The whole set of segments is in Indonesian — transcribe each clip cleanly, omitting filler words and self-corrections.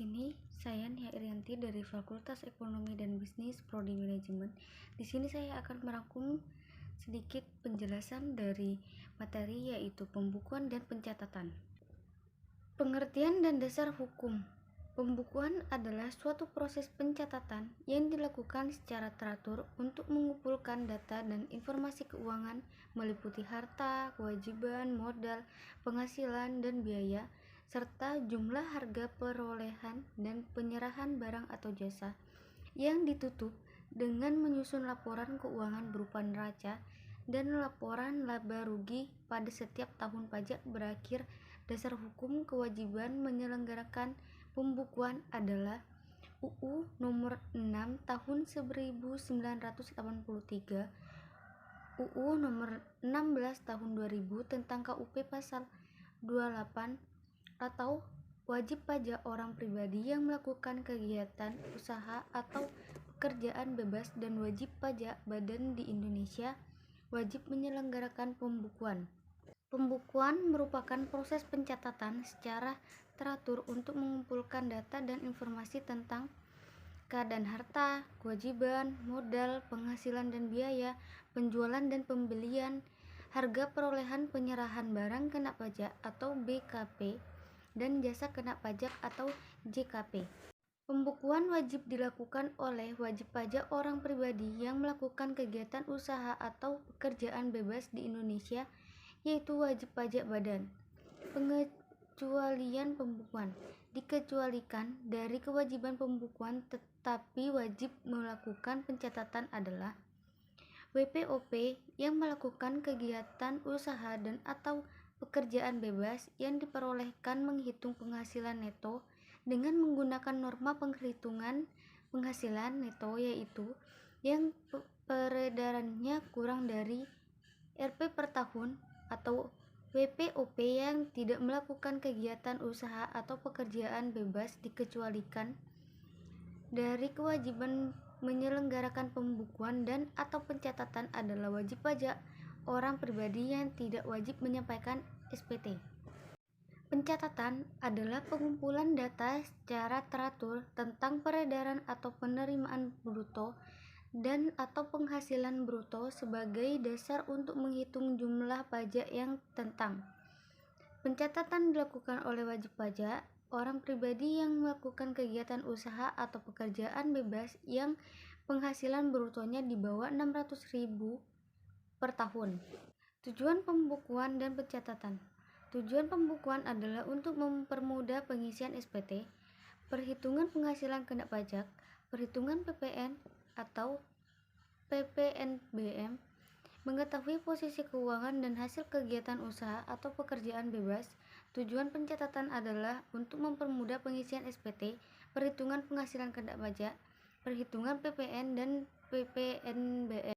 sini saya Nia Irianti dari Fakultas Ekonomi dan Bisnis Prodi Manajemen. Di sini saya akan merangkum sedikit penjelasan dari materi, yaitu pembukuan dan pencatatan. Pengertian dan dasar hukum. Pembukuan adalah suatu proses pencatatan yang dilakukan secara teratur untuk mengumpulkan data dan informasi keuangan meliputi harta, kewajiban, modal, penghasilan, dan biaya, serta jumlah harga perolehan dan penyerahan barang atau jasa yang ditutup dengan menyusun laporan keuangan berupa neraca dan laporan laba rugi pada setiap tahun pajak berakhir. Dasar hukum kewajiban menyelenggarakan pembukuan adalah UU Nomor 6 Tahun 1983, UU Nomor 16 Tahun 2000 tentang KUP Pasal 28, atau wajib pajak orang pribadi yang melakukan kegiatan usaha atau pekerjaan bebas dan wajib pajak badan di Indonesia wajib menyelenggarakan pembukuan. Pembukuan merupakan proses pencatatan secara teratur untuk mengumpulkan data dan informasi tentang keadaan harta, kewajiban, modal, penghasilan dan biaya, penjualan dan pembelian, harga perolehan penyerahan barang kena pajak atau BKP, dan jasa kena pajak atau JKP. Pembukuan wajib dilakukan oleh wajib pajak orang pribadi yang melakukan kegiatan usaha atau pekerjaan bebas di Indonesia, yaitu wajib pajak badan. Pengecualian pembukuan dikecualikan dari kewajiban pembukuan tetapi wajib melakukan pencatatan adalah WPOP yang melakukan kegiatan usaha dan atau pekerjaan bebas yang diperolehkan menghitung penghasilan neto dengan menggunakan norma penghitungan penghasilan neto, yaitu yang peredarannya kurang dari Rp per tahun, atau WPOP yang tidak melakukan kegiatan usaha atau pekerjaan bebas dikecualikan dari kewajiban menyelenggarakan pembukuan dan atau pencatatan adalah wajib pajak orang pribadi yang tidak wajib menyampaikan SPT. Pencatatan adalah pengumpulan data secara teratur tentang peredaran atau penerimaan bruto dan atau penghasilan bruto sebagai dasar untuk menghitung jumlah pajak yang tentang. Pencatatan dilakukan oleh wajib pajak orang pribadi yang melakukan kegiatan usaha atau pekerjaan bebas yang penghasilan brutonya di bawah 600.000 per tahun. Tujuan pembukuan dan pencatatan. Tujuan pembukuan adalah untuk mempermudah pengisian SPT, perhitungan penghasilan kena pajak, perhitungan PPN atau PPNBM, mengetahui posisi keuangan dan hasil kegiatan usaha atau pekerjaan bebas. Tujuan pencatatan adalah untuk mempermudah pengisian SPT, perhitungan penghasilan kena pajak, perhitungan PPN dan PPNBM.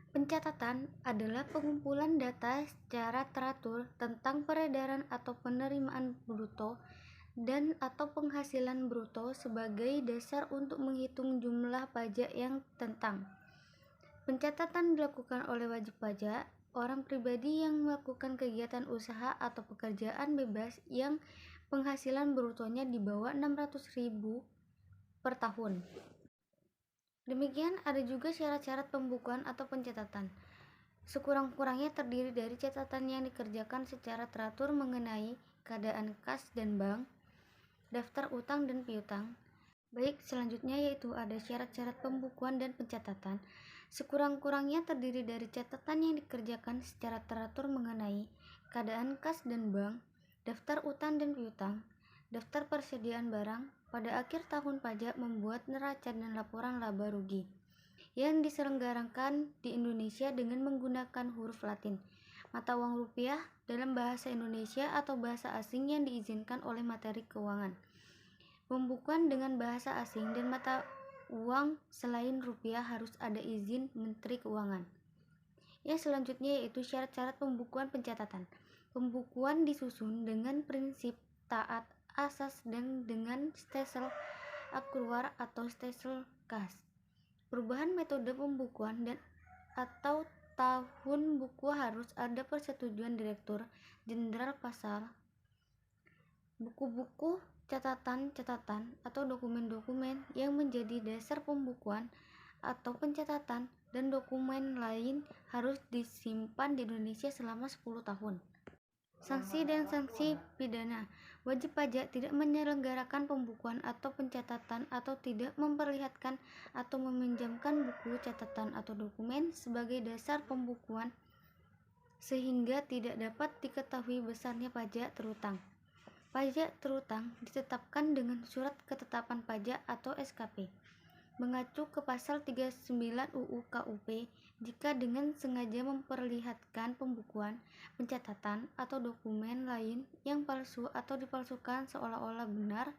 Pencatatan adalah pengumpulan data secara teratur tentang peredaran atau penerimaan bruto dan atau penghasilan bruto sebagai dasar untuk menghitung jumlah pajak yang tentang. Pencatatan dilakukan oleh wajib pajak orang pribadi yang melakukan kegiatan usaha atau pekerjaan bebas yang penghasilan brutonya di bawah 600.000 per tahun. Demikian ada juga syarat-syarat pembukuan atau pencatatan. Sekurang-kurangnya terdiri dari catatan yang dikerjakan secara teratur mengenai keadaan kas dan bank, daftar utang dan piutang. Baik, selanjutnya yaitu ada syarat-syarat pembukuan dan pencatatan. Sekurang-kurangnya terdiri dari catatan yang dikerjakan secara teratur mengenai keadaan kas dan bank, daftar utang dan piutang, daftar persediaan barang. Pada akhir tahun pajak membuat neraca dan laporan laba rugi yang diselenggarakan di Indonesia dengan menggunakan huruf Latin, mata uang rupiah dalam bahasa Indonesia atau bahasa asing yang diizinkan oleh materi keuangan. Pembukuan dengan bahasa asing dan mata uang selain rupiah harus ada izin Menteri Keuangan. Yang selanjutnya yaitu syarat-syarat pembukuan pencatatan. Pembukuan disusun dengan prinsip taat asas dan dengan stelsel akruar atau stelsel kas. Perubahan metode pembukuan dan atau tahun buku harus ada persetujuan Direktur Jenderal Pasar. Buku-buku catatan-catatan atau dokumen-dokumen yang menjadi dasar pembukuan atau pencatatan dan dokumen lain harus disimpan di Indonesia selama 10 tahun. Sanksi dan sanksi pidana. Wajib pajak tidak menyelenggarakan pembukuan atau pencatatan atau tidak memperlihatkan atau meminjamkan buku catatan atau dokumen sebagai dasar pembukuan sehingga tidak dapat diketahui besarnya pajak terutang. Pajak terutang ditetapkan dengan surat ketetapan pajak atau SKP. Mengacu ke pasal 39 UU KUP, jika dengan sengaja memperlihatkan pembukuan, pencatatan, atau dokumen lain yang palsu atau dipalsukan seolah-olah benar,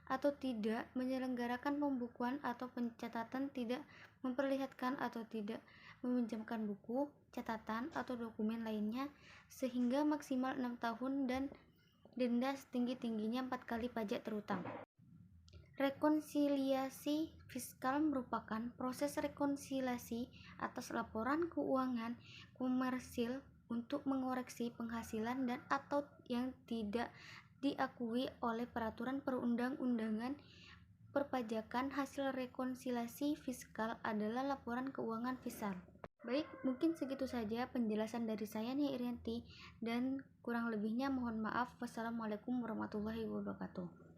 atau tidak menyelenggarakan pembukuan atau pencatatan, tidak memperlihatkan atau tidak meminjamkan buku, catatan, atau dokumen lainnya, sehingga maksimal 6 tahun dan denda setinggi-tingginya 4 kali pajak terutang. Rekonsiliasi fiskal merupakan proses rekonsiliasi atas laporan keuangan komersil untuk mengoreksi penghasilan dan atau yang tidak diakui oleh peraturan perundang-undangan perpajakan. Hasil rekonsiliasi fiskal adalah laporan keuangan fiscal. Baik, mungkin segitu saja penjelasan dari saya Nia Irianti, dan kurang lebihnya mohon maaf. Wassalamualaikum warahmatullahi wabarakatuh.